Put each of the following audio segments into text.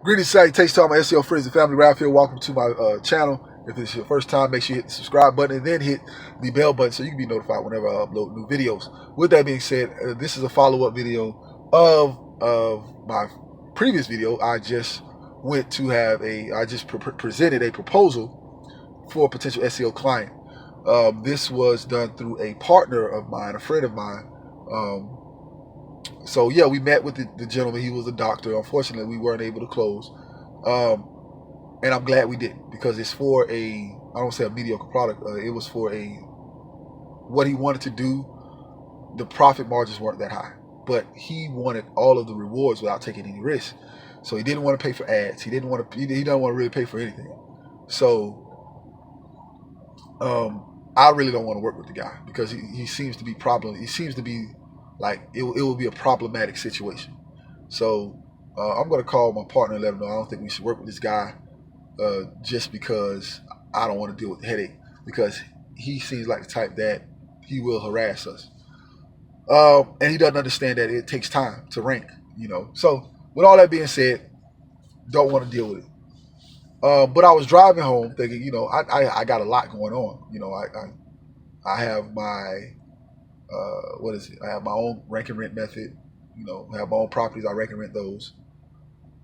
Greetings, salutations to all my SEO friends and family right here. Welcome to my channel. If it's your first time, make sure you hit the subscribe button and then hit the bell button so you can be notified whenever I upload new videos. With that being said, this is a follow-up video of my previous video. I just went to have I just presented a proposal for a potential SEO client. This was done through a partner of mine, a friend of mine. So yeah, we met with the gentleman. He was a doctor. Unfortunately, we weren't able to close. And I'm glad we didn't, because it's for I don't say a mediocre product. It was for what he wanted to do. The profit margins weren't that high, but he wanted all of the rewards without taking any risk. So he didn't want to pay for ads. He didn't want to. He doesn't want to really pay for anything. So I really don't want to work with the guy because he seems to be He seems to be like it will be a problematic situation. So I'm going to call my partner and let him know I don't think we should work with this guy just because I don't want to deal with the headache, because he seems like the type that he will harass us. And he doesn't understand that it takes time to rank, So with all that being said, don't want to deal with it. But I was driving home thinking, I got a lot going on. I have my I have my own rank and rent method. I have my own properties. I rank and rent those.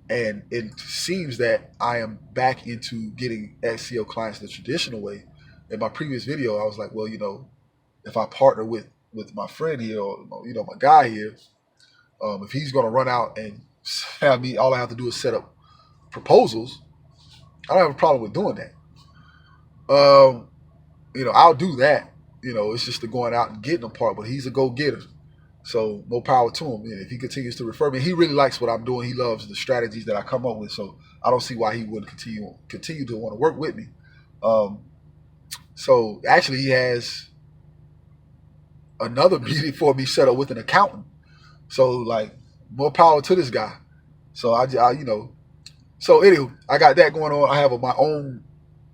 And it seems that I am back into getting SEO clients the traditional way. In my previous video, I was like, well, if I partner with my friend here, or my guy here, if he's going to run out and have me, all I have to do is set up proposals. I don't have a problem with doing that. I'll do that. It's just the going out and getting them part. But he's a go-getter. So more power to him. If he continues to refer me, he really likes what I'm doing. He loves the strategies that I come up with. So I don't see why he wouldn't continue to want to work with me. So actually, he has another meeting for me set up with an accountant. So like, more power to this guy. So So anyway, I got that going on. I have my own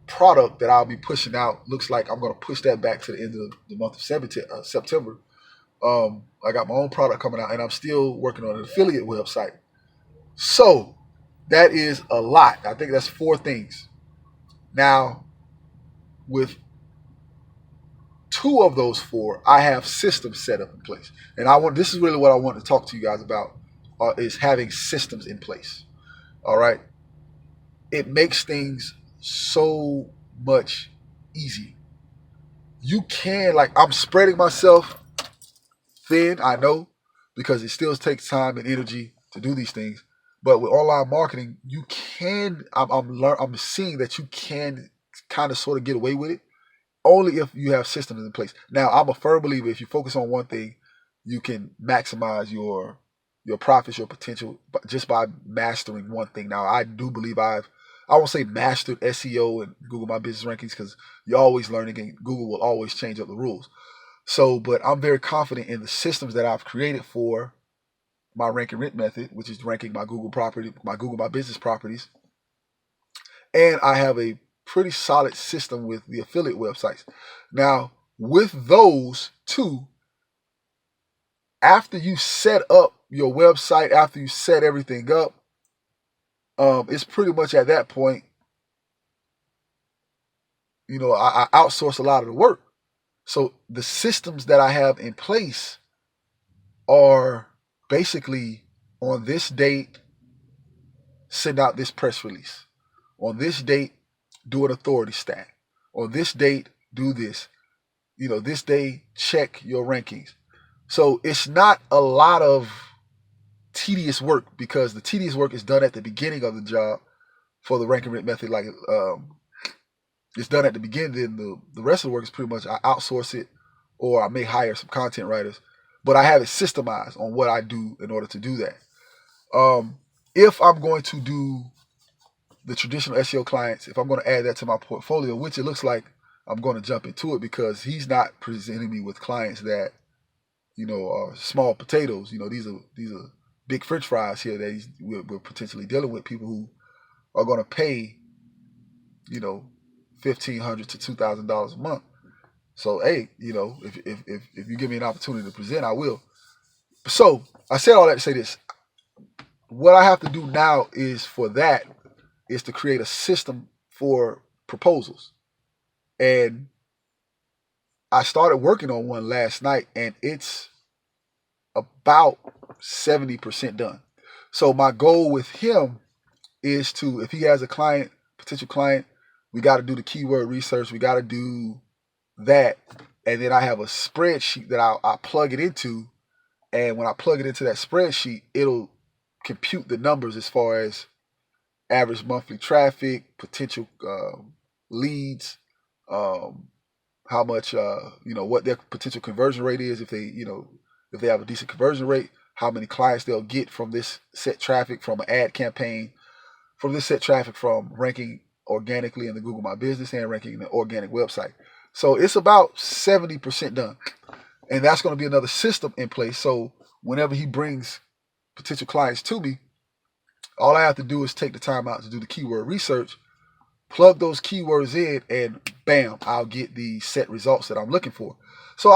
product that I'll be pushing out. Looks like I'm going to push that back to the end of the month of September. I got my own product coming out, and I'm still working on an affiliate website. So that is a lot. I think that's 4 things. Now, with 2 of those 4, I have systems set up in place. And this is really what I want to talk to you guys about, is having systems in place. All right. It makes things so much easier. You can, I'm spreading myself thin, I know, because it still takes time and energy to do these things. But with online marketing, you can. I'm seeing that you can kind of sort of get away with it, only if you have systems in place. Now, I'm a firm believer if you focus on one thing, you can maximize your profits, your potential, just by mastering one thing. Now, I do believe I won't say mastered SEO and Google My Business rankings, because you're always learning and Google will always change up the rules. So, but I'm very confident in the systems that I've created for my rank and rent method, which is ranking my Google My Business properties. And I have a pretty solid system with the affiliate websites. Now, with those 2, after you set up your website, after you set everything up, it's pretty much at that point, I outsource a lot of the work. So the systems that I have in place are basically, on this date, send out this press release. On this date, do an authority stat. On this date, do this. This day, check your rankings. So it's not a lot of tedious work, because the tedious work is done at the beginning of the job for the rank and rent method. It's done at the beginning. Then the rest of the work is pretty much I outsource it, or I may hire some content writers. But I have it systemized on what I do in order to do that. If I'm going to do the traditional SEO clients, if I'm going to add that to my portfolio, which it looks like I'm going to jump into it, because he's not presenting me with clients that, are small potatoes. These are big French fries here that we're potentially dealing with, people who are going to pay, $1,500 to $2,000 a month. So, hey, if you give me an opportunity to present, I will. So I said all that to say this. what I have to do now is to create a system for proposals. And I started working on one last night, and it's about 70% done. So my goal with him is to, if he has a client, potential client, we got to do the keyword research. We got to do that. And then I have a spreadsheet that I plug it into. And when I plug it into that spreadsheet, it'll compute the numbers as far as average monthly traffic, potential leads, how much, what their potential conversion rate is if they have a decent conversion rate, how many clients they'll get from this set traffic from an ad campaign, from this set traffic from ranking organically in the Google My Business and ranking in the organic website. So it's about 70% done. And that's going to be another system in place. So whenever he brings potential clients to me, all I have to do is take the time out to do the keyword research, plug those keywords in, and bam, I'll get the set results that I'm looking for. So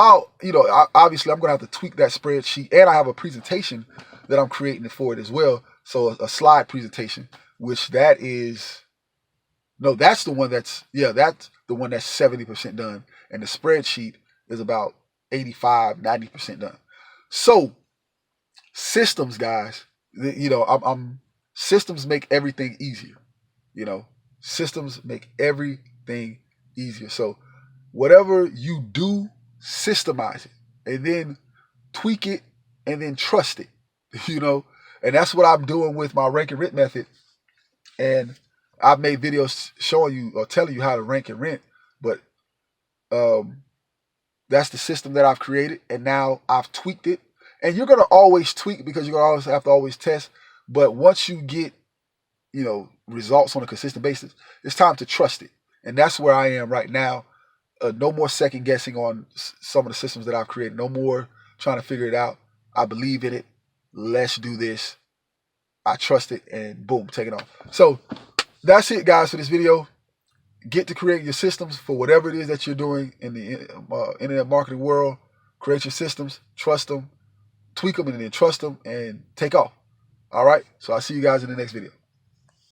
obviously I'm going to have to tweak that spreadsheet, and I have a presentation that I'm creating for it as well. So a slide presentation, that's the one that's 70% done. And the spreadsheet is about 85, 90% done. So systems, guys, systems make everything easier. Systems make everything easier. So whatever you do, systemize it, and then tweak it, and then trust it. And that's what I'm doing with my rank and rent method. And I've made videos showing you or telling you how to rank and rent, but that's the system that I've created, and now I've tweaked it. And you're gonna always tweak because you're gonna always have to always test. But once you get results on a consistent basis, it's time to trust it. And that's where I am right now. No more second guessing on some of the systems that I've created. No more trying to figure it out. I believe in it. Let's do this. I trust it, and boom, take it off. So that's it, guys, for this video. Get to create your systems for whatever it is that you're doing in the internet marketing world. Create your systems, trust them, tweak them, and then trust them, and take off. All right? So I'll see you guys in the next video.